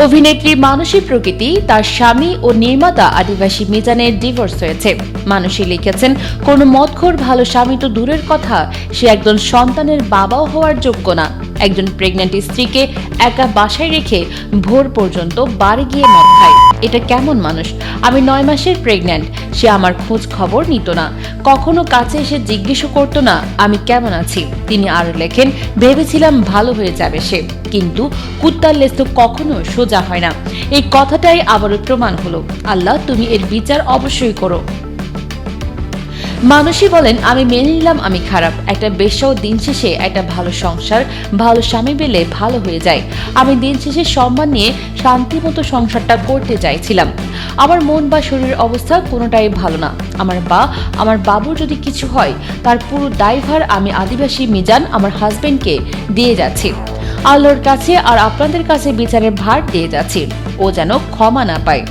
অভিনেত্রী মানসী প্রকৃতি, তার স্বামী ও নির্মাতা আদিবাসী মিজানের ডিভোর্স হয়েছে। মানসী লিখেছেন, কোনো মদখোর ভালো স্বামী তো দূরের কথা, সে একজন সন্তানের বাবাও হওয়ার যোগ্য না। একজন প্রেগন্যান্ট স্ত্রীকে একা বাসায় রেখে ভোর পর্যন্ত বাড়ি গিয়ে মদ খায়, এটা কেমন মানুষ? আমি 9 মাসের প্রেগন্যান্ট, সে আমার খোঁজ খবর নিত না, কখনো কাছে এসে জিজ্ঞেসও করতো না আমি কেমন আছি। তিনি আরো লেখেন, ভেবেছিলাম ভালো হয়ে যাবে সে, কিন্তু কুত্তার লেজ তো কখনো সোজা হয় না। এই কথাটাই আবারও প্রমাণ হলো। আল্লাহ, তুমি এর বিচার অবশ্যই করো। মানসী বলেন, আমি মেনে নিলাম আমি খারাপ। একটা বেশ্যাও দিন শেষে একটা ভালো সংসার, ভালো স্বামী পেলে ভালো হয়ে যায়। আমি দিন শেষে সম্মান নিয়ে শান্তিমতো সংসারটা করতে চাইছিলাম। আমার মন বা শরীরের অবস্থা কোনোটাই ভালো না। আমার বাবুর যদি কিছু হয়, তার পুরো দায়ভার আমি আদিবাসী মিজান আমার হাজবেন্ডকে দিয়ে যাচ্ছি। আল্লাহর কাছে আর আপনাদের কাছে বিচারের ভার দিয়ে যাচ্ছি। ও যেন ক্ষমা না পায়।